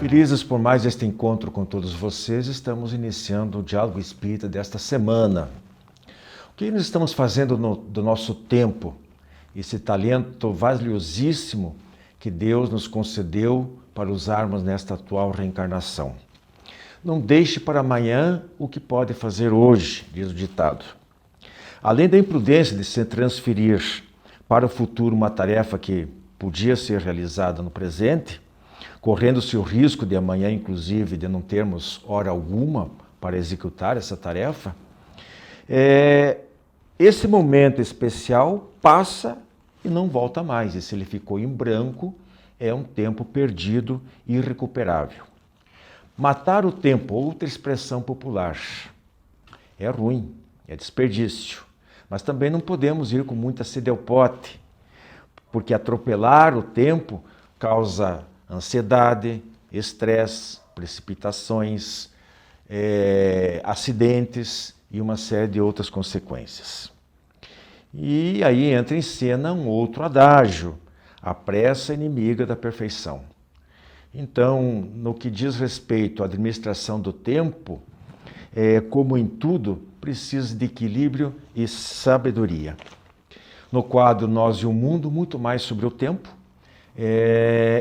Felizes por mais este encontro com todos vocês, estamos iniciando o Diálogo Espírita desta semana. O que nós estamos fazendo do nosso tempo, esse talento valiosíssimo que Deus nos concedeu para usarmos nesta atual reencarnação? Não deixe para amanhã o que pode fazer hoje, diz o ditado. Além da imprudência de se transferir para o futuro uma tarefa que podia ser realizada no presente, correndo-se o risco de amanhã, inclusive, de não termos hora alguma para executar essa tarefa, esse momento especial passa e não volta mais. E se ele ficou em branco, é um tempo perdido e irrecuperável. Matar o tempo, outra expressão popular, é ruim, é desperdício. Mas também não podemos ir com muita sede ao pote, porque atropelar o tempo causa ansiedade, estresse, precipitações, acidentes e uma série de outras consequências. E aí entra em cena um outro adágio: a pressa inimiga da perfeição. Então, no que diz respeito à administração do tempo, como em tudo, precisa de equilíbrio e sabedoria. No quadro Nós e o Mundo, muito mais sobre o tempo,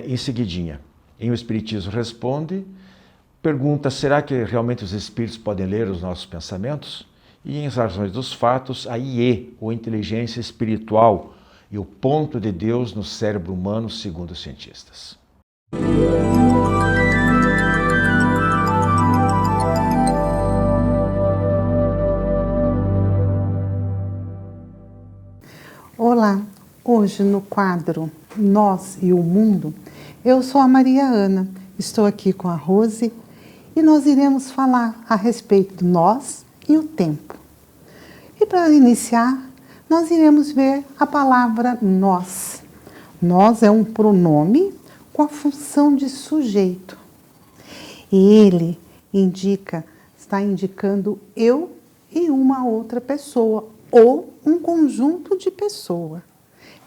em seguidinha. Em O Espiritismo Responde, pergunta: será que realmente os espíritos podem ler os nossos pensamentos? E em Razões dos Fatos, a IE, ou inteligência espiritual, e o ponto de Deus no cérebro humano, segundo os cientistas. Olá, hoje no quadro Nós e o Mundo, eu sou a Maria Ana, estou aqui com a Rose e nós iremos falar a respeito do nós e o tempo. E para iniciar, nós iremos ver a palavra nós. Nós é um pronome com a função de sujeito. E ele está indicando eu e uma outra pessoa, ou um conjunto de pessoas.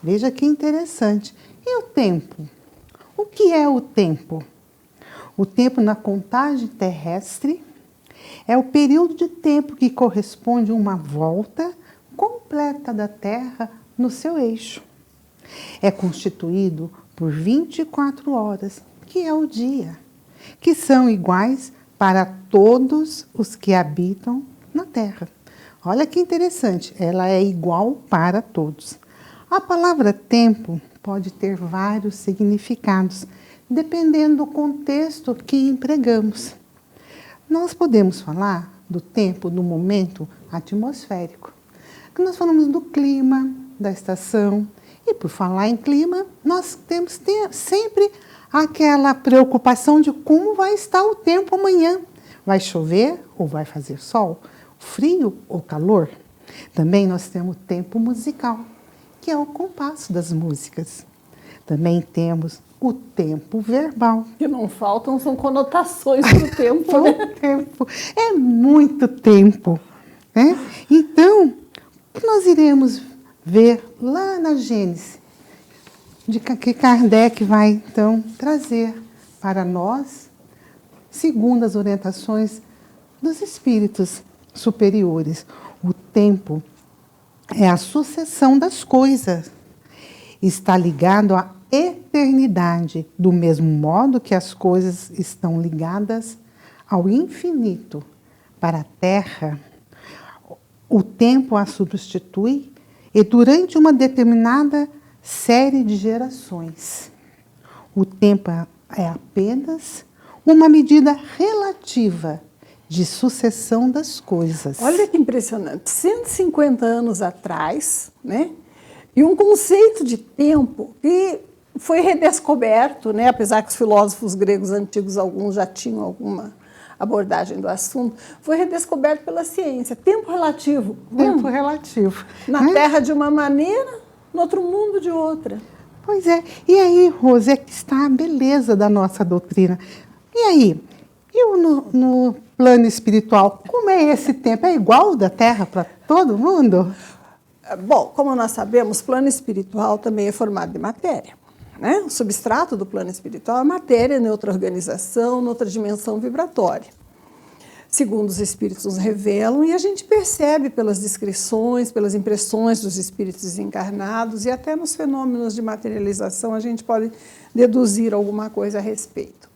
Veja que interessante. E o tempo? O que é o tempo? O tempo na contagem terrestre é o período de tempo que corresponde a uma volta completa da Terra no seu eixo. É constituído por 24 horas, que é o dia, que são iguais para todos os que habitam na Terra. Olha que interessante, ela é igual para todos. A palavra tempo pode ter vários significados, dependendo do contexto que empregamos. Nós podemos falar do tempo no momento atmosférico, que nós falamos do clima, da estação. E por falar em clima, nós temos sempre aquela preocupação de como vai estar o tempo amanhã. Vai chover ou vai fazer sol? Frio ou calor? Também nós temos o tempo musical, que é o compasso das músicas. Também temos o tempo verbal. Que não faltam são conotações para o tempo, né? Tempo. É muito tempo, né? Então, o que nós iremos ver lá na Gênesis, de que Kardec vai, então, trazer para nós, segundo as orientações dos espíritos superiores. O tempo é a sucessão das coisas. Está ligado à eternidade, do mesmo modo que as coisas estão ligadas ao infinito. Para a Terra, o tempo a substitui e durante uma determinada série de gerações. O tempo é apenas uma medida relativa de sucessão das coisas. Olha que impressionante, 150 anos atrás, né? E um conceito de tempo que foi redescoberto, né? Apesar que os filósofos gregos antigos, alguns já tinham alguma abordagem do assunto, foi redescoberto pela ciência. Tempo relativo. Tempo relativo. Na Terra de uma maneira, no outro mundo de outra. Pois é. E aí, Rose, é que está a beleza da nossa doutrina. E aí, no plano espiritual, como é esse tempo? É igual da Terra para todo mundo? Bom, como nós sabemos, o plano espiritual também é formado de matéria. né? O substrato do plano espiritual é matéria em outra organização, noutra dimensão vibratória. Segundo os espíritos nos revelam, e a gente percebe pelas descrições, pelas impressões dos espíritos desencarnados e até nos fenômenos de materialização a gente pode deduzir alguma coisa a respeito.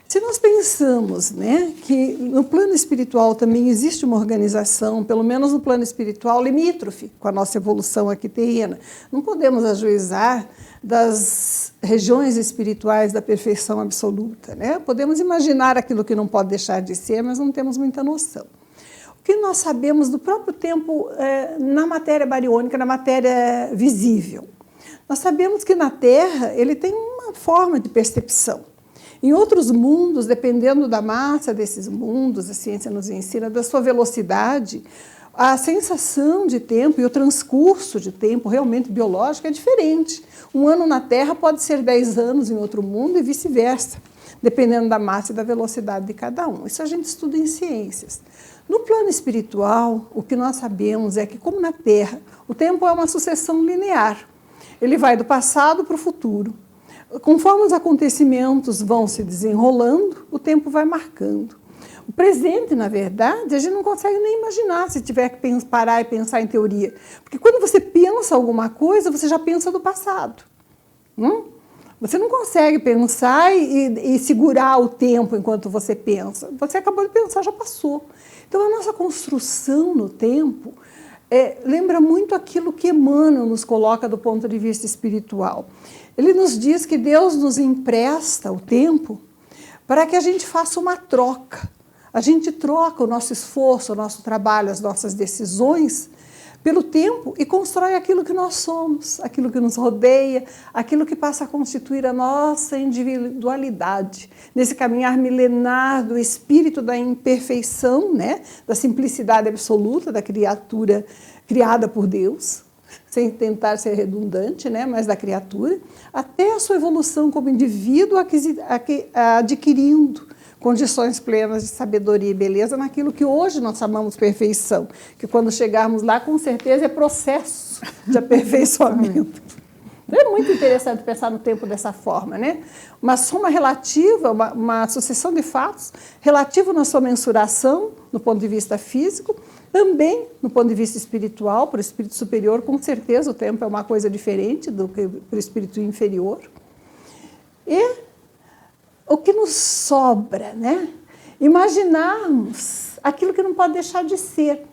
Se nós pensamos, né, que no plano espiritual também existe uma organização, pelo menos no plano espiritual, limítrofe com a nossa evolução aqui terrena, não podemos ajuizar das regiões espirituais da perfeição absoluta, né? Podemos imaginar aquilo que não pode deixar de ser, mas não temos muita noção. O que nós sabemos do próprio tempo na matéria bariônica, na matéria visível? Nós sabemos que na Terra ele tem uma forma de percepção. Em outros mundos, dependendo da massa desses mundos, a ciência nos ensina, da sua velocidade, a sensação de tempo e o transcurso de tempo realmente biológico é diferente. Um ano na Terra pode ser 10 anos em outro mundo e vice-versa, dependendo da massa e da velocidade de cada um. Isso a gente estuda em ciências. No plano espiritual, o que nós sabemos é que, como na Terra, o tempo é uma sucessão linear. Ele vai do passado para o futuro. Conforme os acontecimentos vão se desenrolando, o tempo vai marcando. O presente, na verdade, a gente não consegue nem imaginar se tiver que parar e pensar em teoria. Porque quando você pensa alguma coisa, você já pensa do passado. Você não consegue pensar e segurar o tempo enquanto você pensa. Você acabou de pensar, já passou. Então, a nossa construção no tempo lembra muito aquilo que Emmanuel nos coloca do ponto de vista espiritual. Ele nos diz que Deus nos empresta o tempo para que a gente faça uma troca. A gente troca o nosso esforço, o nosso trabalho, as nossas decisões pelo tempo e constrói aquilo que nós somos, aquilo que nos rodeia, aquilo que passa a constituir a nossa individualidade. Nesse caminhar milenar do espírito da imperfeição, né? Da simplicidade absoluta da criatura criada por Deus, sem tentar ser redundante, né? Mas da criatura, até a sua evolução como indivíduo adquirindo condições plenas de sabedoria e beleza naquilo que hoje nós chamamos perfeição, que quando chegarmos lá, com certeza, é processo de aperfeiçoamento. É muito interessante pensar no tempo dessa forma, né? Uma soma relativa, uma sucessão de fatos relativa na sua mensuração, no ponto de vista físico, também no ponto de vista espiritual, para o espírito superior, com certeza o tempo é uma coisa diferente do que para o espírito inferior. E o que nos sobra, né? Imaginarmos aquilo que não pode deixar de ser.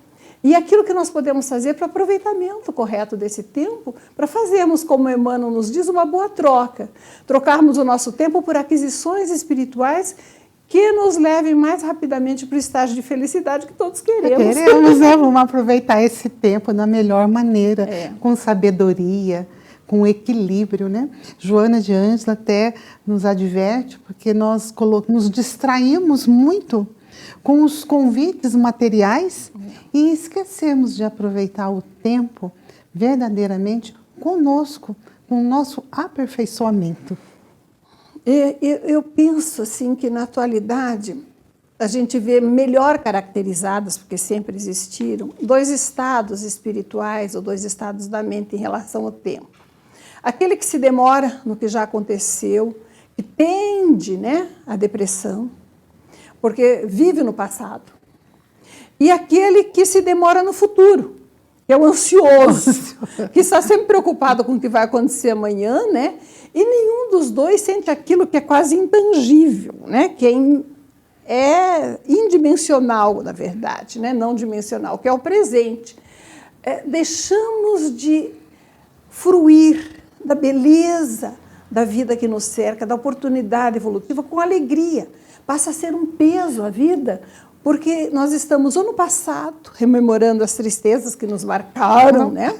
E aquilo que nós podemos fazer para o aproveitamento correto desse tempo, para fazermos, como Emmanuel nos diz, uma boa troca. Trocarmos o nosso tempo por aquisições espirituais que nos levem mais rapidamente para o estágio de felicidade que todos queremos. Queremos, né? Vamos aproveitar esse tempo da melhor maneira, com sabedoria, com equilíbrio, né? Joana de Ângela até nos adverte, porque nós nos distraímos muito com os convites materiais e esquecemos de aproveitar o tempo verdadeiramente conosco, com o nosso aperfeiçoamento. Eu penso assim que na atualidade a gente vê melhor caracterizadas, porque sempre existiram, 2 estados espirituais ou 2 estados da mente em relação ao tempo. Aquele que se demora no que já aconteceu, que tende, né, à depressão, porque vive no passado. E aquele que se demora no futuro, que é o ansioso, que está sempre preocupado com o que vai acontecer amanhã, né? E nenhum dos dois sente aquilo que é quase intangível, né? Que é indimensional, na verdade, né? Não dimensional, que é o presente. Deixamos de fruir da beleza da vida que nos cerca, da oportunidade evolutiva com alegria. Passa a ser um peso a vida, porque nós estamos ou no passado, rememorando as tristezas que nos marcaram, né?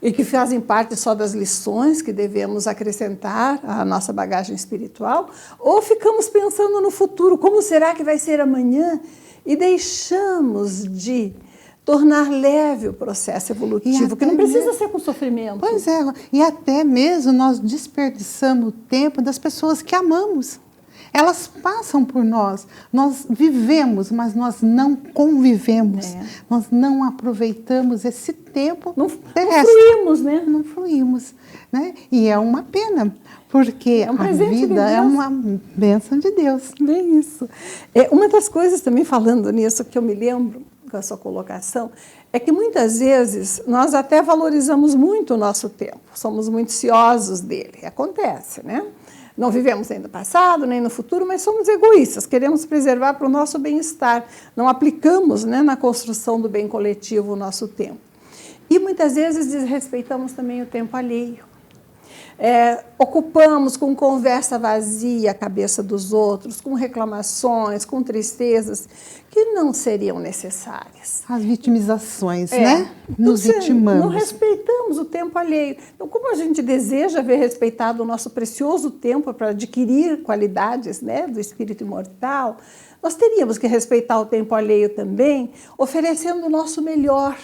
E que fazem parte só das lições que devemos acrescentar à nossa bagagem espiritual, ou ficamos pensando no futuro, como será que vai ser amanhã? E deixamos de tornar leve o processo evolutivo, que não precisa ser com sofrimento. Pois é, e até mesmo nós desperdiçamos o tempo das pessoas que amamos. Elas passam por nós. Nós vivemos, mas nós não convivemos. Nós não aproveitamos esse tempo terrestre. Não fluímos, né? Não fluímos, né? E é uma pena, porque um a presente de vida é Deus. uma bênção de Deus. Bem isso. Uma das coisas também, falando nisso, que eu me lembro com a sua colocação, é que muitas vezes nós até valorizamos muito o nosso tempo, somos muito ciosos dele, acontece, né? Não vivemos nem no passado, nem no futuro, mas somos egoístas, queremos preservar para o nosso bem-estar, não aplicamos, né, na construção do bem coletivo o nosso tempo. E muitas vezes desrespeitamos também o tempo alheio. Ocupamos com conversa vazia a cabeça dos outros, com reclamações, com tristezas que não seriam necessárias. As vitimizações, né? Nos vitimamos. Não respeitamos o tempo alheio. Então, como a gente deseja ver respeitado o nosso precioso tempo para adquirir qualidades, né, do espírito imortal, nós teríamos que respeitar o tempo alheio também, oferecendo o nosso melhor,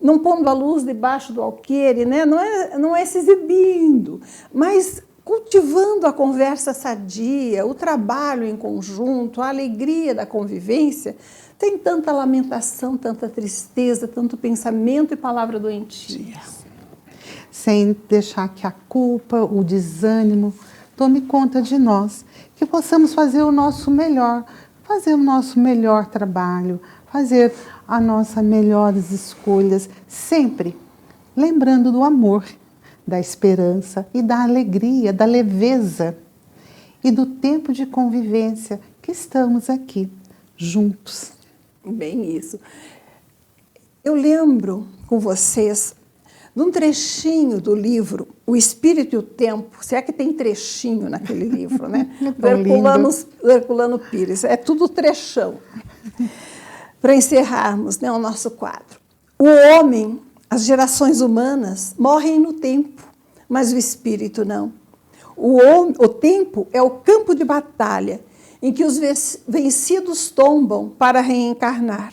não pondo a luz debaixo do alqueire, né? Não é se exibindo, mas cultivando a conversa sadia, o trabalho em conjunto, a alegria da convivência. Tem tanta lamentação, tanta tristeza, tanto pensamento e palavra doentia. Sem deixar que a culpa, o desânimo tome conta de nós, que possamos fazer o nosso melhor trabalho, fazer as nossas melhores escolhas, sempre lembrando do amor, da esperança e da alegria, da leveza e do tempo de convivência que estamos aqui, juntos. Bem isso. Eu lembro com vocês de um trechinho do livro O Espírito e o Tempo, se é que tem trechinho naquele livro, né? Do Herculano Pires, é tudo trechão. Para encerrarmos, né, o nosso quadro. O homem, as gerações humanas, morrem no tempo, mas o espírito não. O tempo é o campo de batalha em que os vencidos tombam para reencarnar.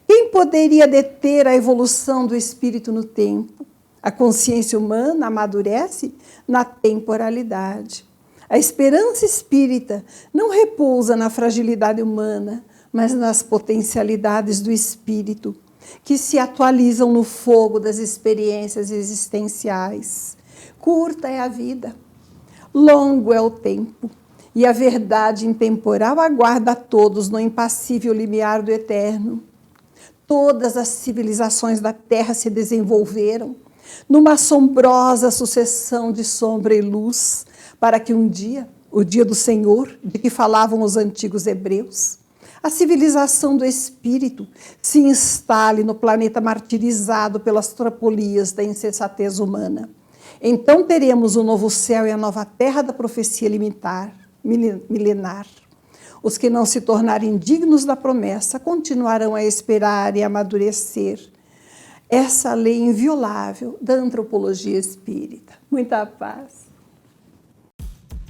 Quem poderia deter a evolução do espírito no tempo? A consciência humana amadurece na temporalidade. A esperança espírita não repousa na fragilidade humana, mas nas potencialidades do espírito, que se atualizam no fogo das experiências existenciais. Curta é a vida, longo é o tempo, e a verdade intemporal aguarda a todos no impassível limiar do eterno. Todas as civilizações da Terra se desenvolveram numa assombrosa sucessão de sombra e luz, para que um dia, o dia do Senhor, de que falavam os antigos hebreus, a civilização do espírito se instale no planeta martirizado pelas tropelias da insensatez humana. Então teremos o novo céu e a nova terra da profecia milenar. Os que não se tornarem dignos da promessa continuarão a esperar e a amadurecer essa lei inviolável da antropologia espírita. Muita paz.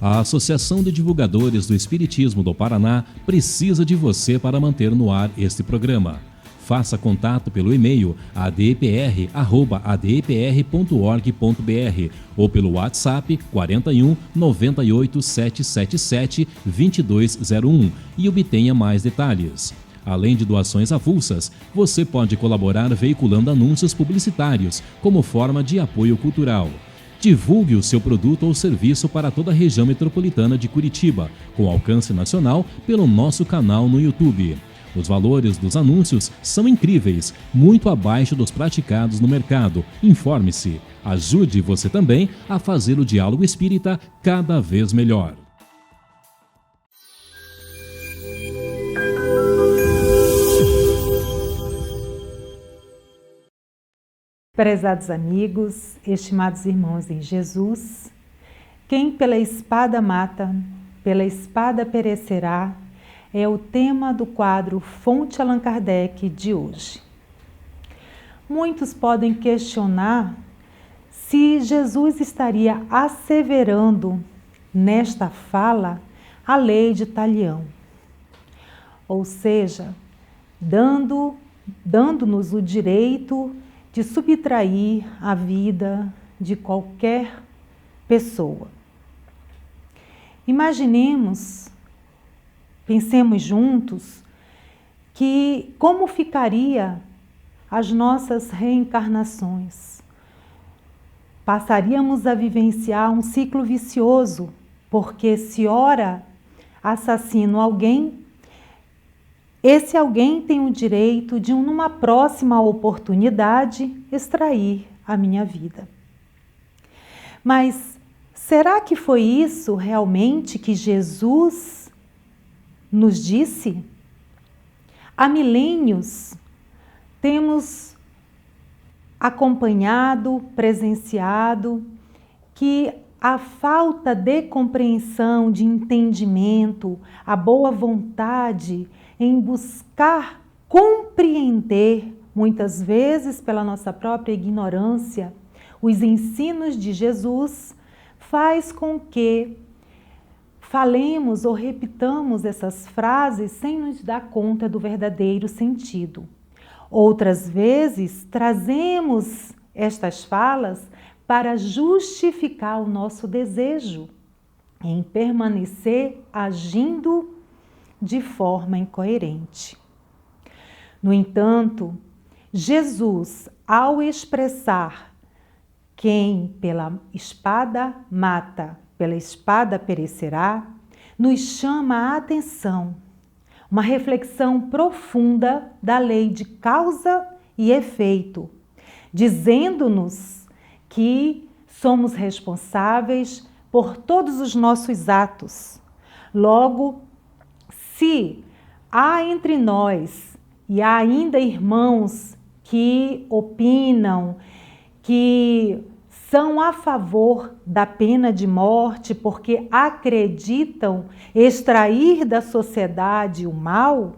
A Associação de Divulgadores do Espiritismo do Paraná precisa de você para manter no ar este programa. Faça contato pelo e-mail adpr@adpr.org.br ou pelo WhatsApp 41 98 777 2201 e obtenha mais detalhes. Além de doações avulsas, você pode colaborar veiculando anúncios publicitários como forma de apoio cultural. Divulgue o seu produto ou serviço para toda a região metropolitana de Curitiba, com alcance nacional pelo nosso canal no YouTube. Os valores dos anúncios são incríveis, muito abaixo dos praticados no mercado. Informe-se. Ajude você também a fazer o diálogo espírita cada vez melhor. Prezados amigos, estimados irmãos em Jesus, quem pela espada mata, pela espada perecerá, é o tema do quadro Fonte Allan Kardec de hoje. Muitos podem questionar se Jesus estaria asseverando nesta fala a lei de Talião, ou seja, dando-nos o direito de subtrair a vida de qualquer pessoa. Imaginemos, pensemos juntos, que como ficaria as nossas reencarnações. Passaríamos a vivenciar um ciclo vicioso, porque se ora assassino alguém, esse alguém tem o direito de, numa próxima oportunidade, extrair a minha vida. Mas será que foi isso realmente que Jesus nos disse? Há milênios temos acompanhado, presenciado que a falta de compreensão, de entendimento, a boa vontade em buscar compreender, muitas vezes pela nossa própria ignorância, os ensinos de Jesus, faz com que falemos ou repitamos essas frases sem nos dar conta do verdadeiro sentido. Outras vezes, trazemos estas falas para justificar o nosso desejo em permanecer agindo de forma incoerente. No entanto, Jesus, ao expressar quem pela espada mata, pela espada perecerá, nos chama a atenção, uma reflexão profunda da lei de causa e efeito, dizendo-nos que somos responsáveis por todos os nossos atos. Logo, se há entre nós e há ainda irmãos que opinam, que são a favor da pena de morte porque acreditam extrair da sociedade o mal,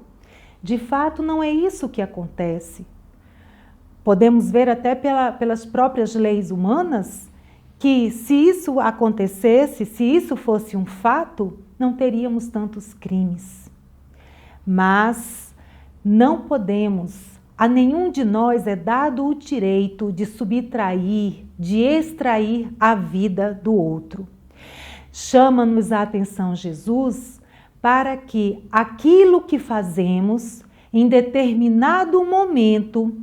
de fato não é isso que acontece. Podemos ver até pelas próprias leis humanas que se isso acontecesse, se isso fosse um fato, não teríamos tantos crimes. Mas não podemos, a nenhum de nós é dado o direito de subtrair, de extrair a vida do outro. Chama-nos a atenção Jesus para que aquilo que fazemos em determinado momento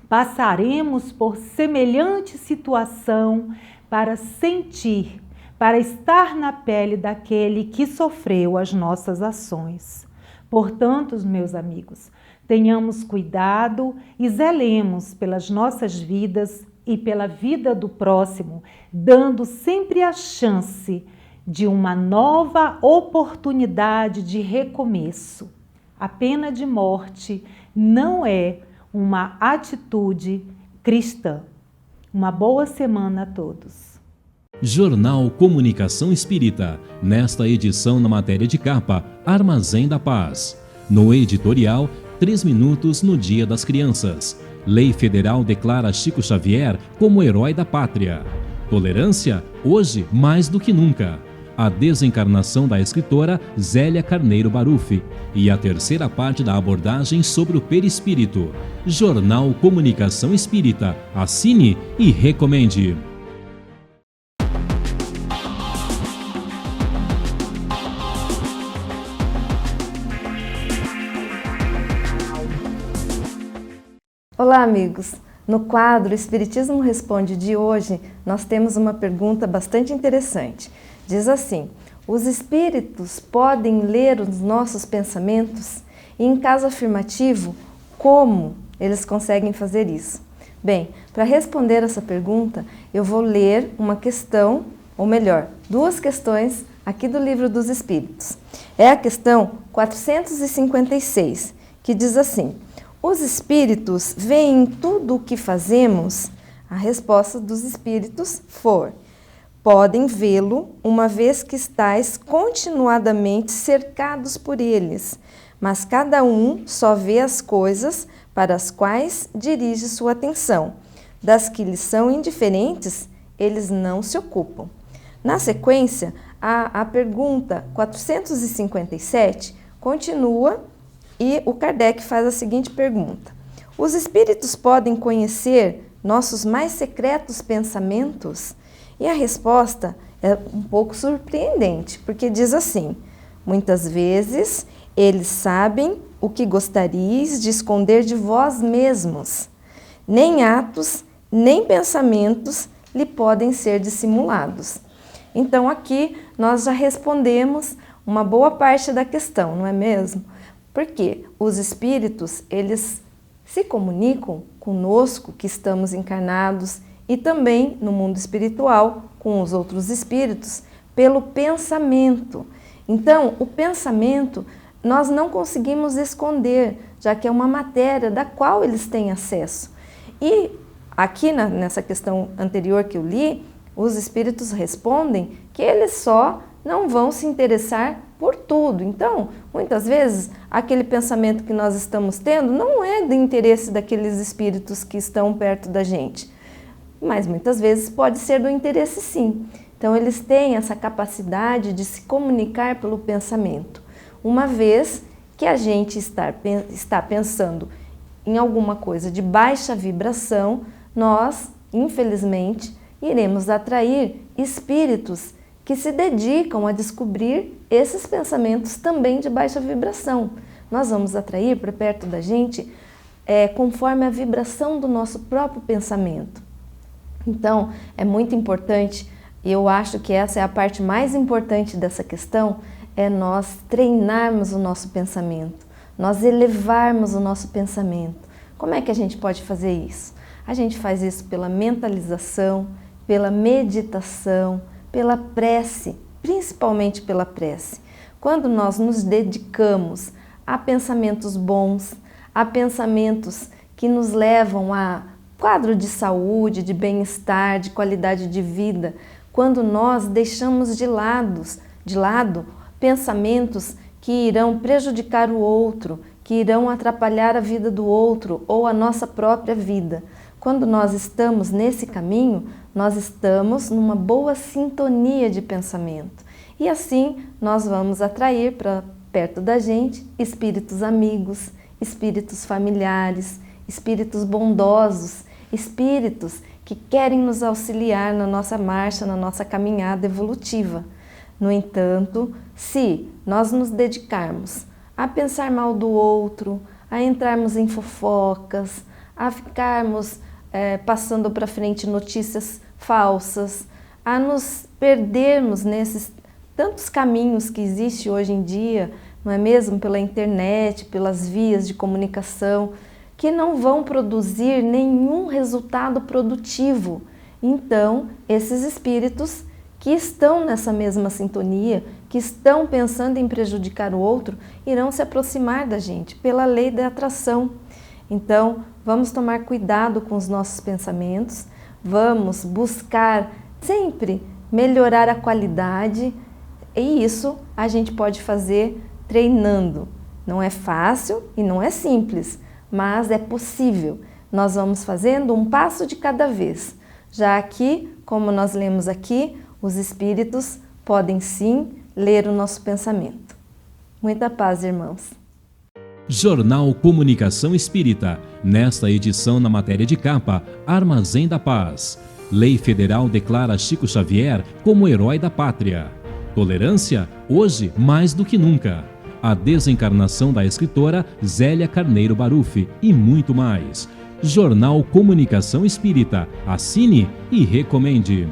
passaremos por semelhante situação para sentir, para estar na pele daquele que sofreu as nossas ações. Portanto, meus amigos, tenhamos cuidado e zelemos pelas nossas vidas e pela vida do próximo, dando sempre a chance de uma nova oportunidade de recomeço. A pena de morte não é uma atitude cristã. Uma boa semana a todos. Jornal Comunicação Espírita. Nesta edição, na matéria de capa, Armazém da Paz. No editorial, 3 minutos no Dia das Crianças. Lei Federal declara Chico Xavier como herói da pátria. Tolerância, hoje mais do que nunca. A desencarnação da escritora Zélia Carneiro Baruffi e a terceira parte da abordagem sobre o perispírito. Jornal Comunicação Espírita. Assine e recomende. Olá, amigos! No quadro Espiritismo Responde de hoje, nós temos uma pergunta bastante interessante. Diz assim: os espíritos podem ler os nossos pensamentos? E em caso afirmativo, como eles conseguem fazer isso? Bem, para responder essa pergunta, eu vou ler uma questão, ou melhor, 2 questões aqui do Livro dos Espíritos. É a questão 456, que diz assim: os espíritos veem tudo o que fazemos? A resposta dos espíritos for: podem vê-lo, uma vez que estáis continuadamente cercados por eles, mas cada um só vê as coisas para as quais dirige sua atenção. Das que lhes são indiferentes, eles não se ocupam. Na sequência, a pergunta 457 continua e o Kardec faz a seguinte pergunta: os espíritos podem conhecer nossos mais secretos pensamentos? E a resposta é um pouco surpreendente, porque diz assim: muitas vezes eles sabem o que gostaríeis de esconder de vós mesmos. Nem atos, nem pensamentos lhe podem ser dissimulados. Então aqui nós já respondemos uma boa parte da questão, não é mesmo? Porque os espíritos, eles se comunicam conosco que estamos encarnados e também no mundo espiritual com os outros espíritos pelo pensamento. Então, o pensamento nós não conseguimos esconder, já que é uma matéria da qual eles têm acesso. E aqui nessa questão anterior que eu li, os espíritos respondem que eles só não vão se interessar por tudo. Então, muitas vezes, aquele pensamento que nós estamos tendo não é de interesse daqueles espíritos que estão perto da gente, mas muitas vezes pode ser do interesse sim. Então, eles têm essa capacidade de se comunicar pelo pensamento. Uma vez que a gente está pensando em alguma coisa de baixa vibração, nós, infelizmente, iremos atrair espíritos que se dedicam a descobrir esses pensamentos também de baixa vibração. Nós vamos atrair para perto da gente conforme a vibração do nosso próprio pensamento. Então, é muito importante, e eu acho que essa é a parte mais importante dessa questão, é nós treinarmos o nosso pensamento, nós elevarmos o nosso pensamento. Como é que a gente pode fazer isso? A gente faz isso pela mentalização, pela meditação, pela prece, principalmente pela prece. Quando nós nos dedicamos a pensamentos bons, a pensamentos que nos levam a quadro de saúde, de bem-estar, de qualidade de vida, quando nós deixamos de lado pensamentos que irão prejudicar o outro, que irão atrapalhar a vida do outro ou a nossa própria vida. Quando nós estamos nesse caminho, nós estamos numa boa sintonia de pensamento. E assim nós vamos atrair para perto da gente espíritos amigos, espíritos familiares, espíritos bondosos, espíritos que querem nos auxiliar na nossa marcha, na nossa caminhada evolutiva. No entanto, se nós nos dedicarmos a pensar mal do outro, a entrarmos em fofocas, a ficarmos passando para frente notícias falsas, a nos perdermos nesses tantos caminhos que existem hoje em dia, não é mesmo? Pela internet, pelas vias de comunicação, que não vão produzir nenhum resultado produtivo. Então, esses espíritos que estão nessa mesma sintonia, que estão pensando em prejudicar o outro, irão se aproximar da gente pela lei da atração. Então, vamos tomar cuidado com os nossos pensamentos, vamos buscar sempre melhorar a qualidade, e isso a gente pode fazer treinando. Não é fácil e não é simples, mas é possível. Nós vamos fazendo um passo de cada vez. Já aqui, como nós lemos aqui, os espíritos podem sim ler o nosso pensamento. Muita paz, irmãos. Jornal Comunicação Espírita. Nesta edição, na matéria de capa, Armazém da Paz. Lei Federal declara Chico Xavier como herói da pátria. Tolerância, hoje mais do que nunca. A desencarnação da escritora Zélia Carneiro Baruffi e muito mais. Jornal Comunicação Espírita. Assine e recomende.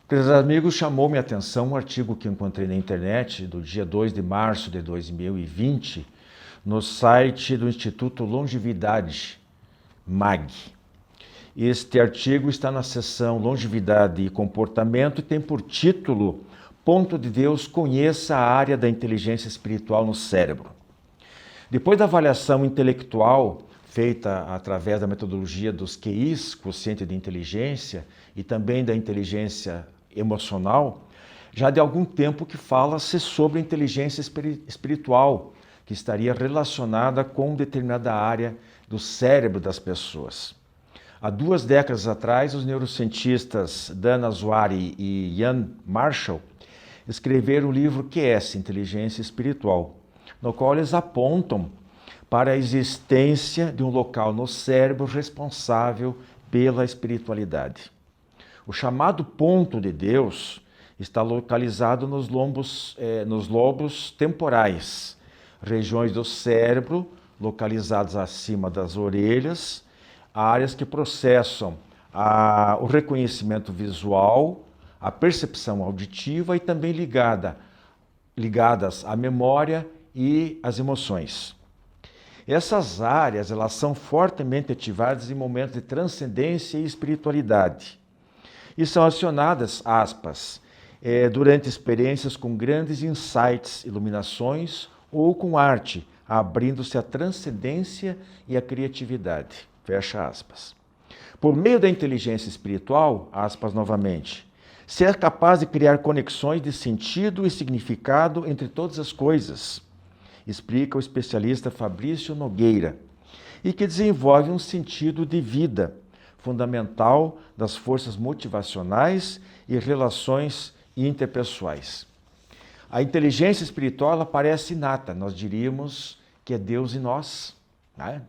Prezados amigos, chamou minha atenção um artigo que encontrei na internet do dia 2 de março de 2020, no site do Instituto Longevidade, MAG. Este artigo está na seção Longevidade e Comportamento e tem por título Ponto de Deus, conheça a área da inteligência espiritual no cérebro. Depois da avaliação intelectual feita através da metodologia dos QIs, quociente de inteligência, e também da inteligência emocional, já de algum tempo que fala-se sobre a inteligência espiritual, que estaria relacionada com determinada área do cérebro das pessoas. Há 2 décadas atrás, os neurocientistas Dana Zohari e Ian Marshall escreveram o livro QS, Inteligência Espiritual, no qual eles apontam para a existência de um local no cérebro responsável pela espiritualidade. O chamado ponto de Deus está localizado nos lobos temporais, regiões do cérebro localizadas acima das orelhas, áreas que processam o reconhecimento visual, a percepção auditiva e também ligadas à memória e às emoções. Essas áreas elas são fortemente ativadas em momentos de transcendência e espiritualidade e são acionadas, aspas, durante experiências com grandes insights, iluminações ou com arte, abrindo-se à transcendência e à criatividade, fecha aspas. Por meio da inteligência espiritual, aspas novamente, se é capaz de criar conexões de sentido e significado entre todas as coisas, explica o especialista Fabrício Nogueira, e que desenvolve um sentido de vida fundamental das forças motivacionais e relações interpessoais. A inteligência espiritual ela parece inata, nós diríamos que é Deus em nós, né?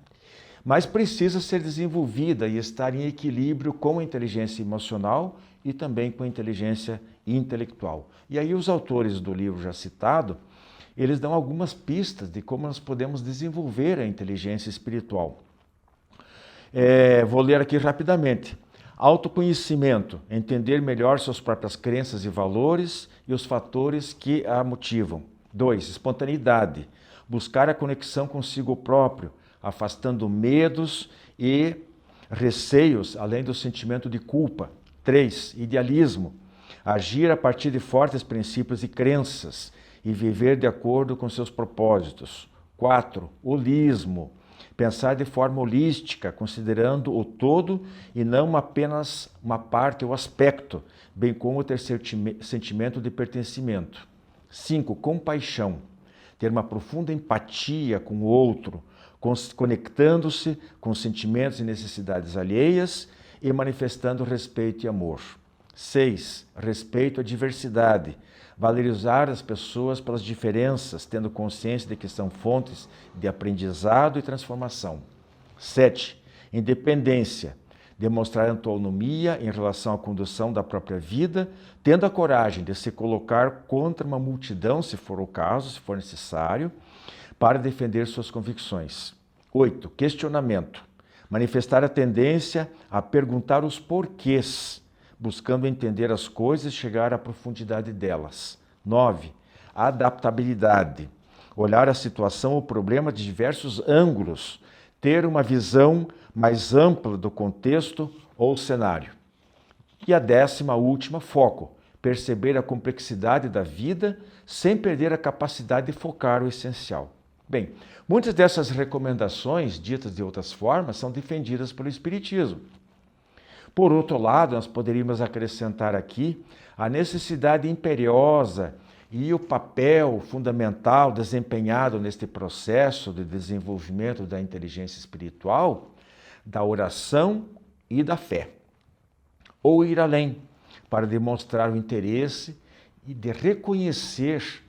Mas precisa ser desenvolvida e estar em equilíbrio com a inteligência emocional e também com a inteligência intelectual. E aí os autores do livro já citado, eles dão algumas pistas de como nós podemos desenvolver a inteligência espiritual. Vou ler aqui rapidamente. Autoconhecimento, entender melhor suas próprias crenças e valores e os fatores que a motivam. 2. Espontaneidade, buscar a conexão consigo próprio, afastando medos e receios, além do sentimento de culpa. 3. Idealismo, agir a partir de fortes princípios e crenças e viver de acordo com seus propósitos. 4. Holismo, pensar de forma holística, considerando o todo e não apenas uma parte ou aspecto, bem como ter sentimento de pertencimento. 5. Compaixão, ter uma profunda empatia com o outro, conectando-se com sentimentos e necessidades alheias e manifestando respeito e amor. 6. Respeito à diversidade, valorizar as pessoas pelas diferenças, tendo consciência de que são fontes de aprendizado e transformação. 7. Independência, demonstrar autonomia em relação à condução da própria vida, tendo a coragem de se colocar contra uma multidão, se for o caso, se for necessário, para defender suas convicções. 8. Questionamento, manifestar a tendência a perguntar os porquês, buscando entender as coisas e chegar à profundidade delas. 9. Adaptabilidade, olhar a situação ou problema de diversos ângulos, ter uma visão mais ampla do contexto ou cenário. E a 10ª, última, foco, perceber a complexidade da vida sem perder a capacidade de focar o essencial. Bem, muitas dessas recomendações, ditas de outras formas, são defendidas pelo Espiritismo. Por outro lado, nós poderíamos acrescentar aqui a necessidade imperiosa e o papel fundamental desempenhado neste processo de desenvolvimento da inteligência espiritual, da oração e da fé. Ou ir além, para demonstrar o interesse e de reconhecer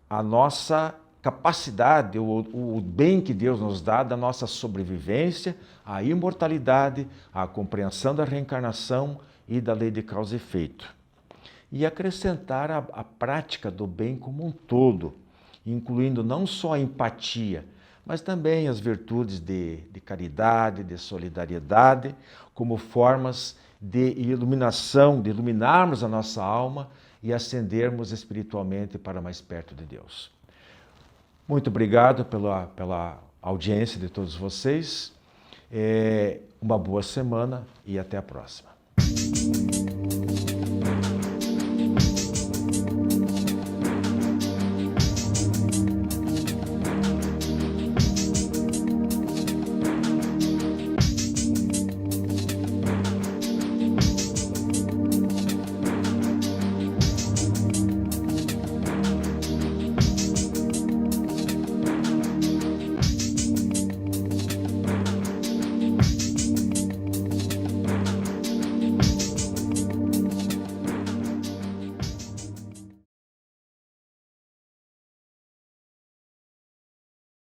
a nossa capacidade, o bem que Deus nos dá da nossa sobrevivência, a imortalidade, a compreensão da reencarnação e da lei de causa e efeito. E acrescentar a prática do bem como um todo, incluindo não só a empatia, mas também as virtudes de caridade, de solidariedade, como formas de iluminação, de iluminarmos a nossa alma e ascendermos espiritualmente para mais perto de Deus. Muito obrigado pela audiência de todos vocês. Uma boa semana e até a próxima.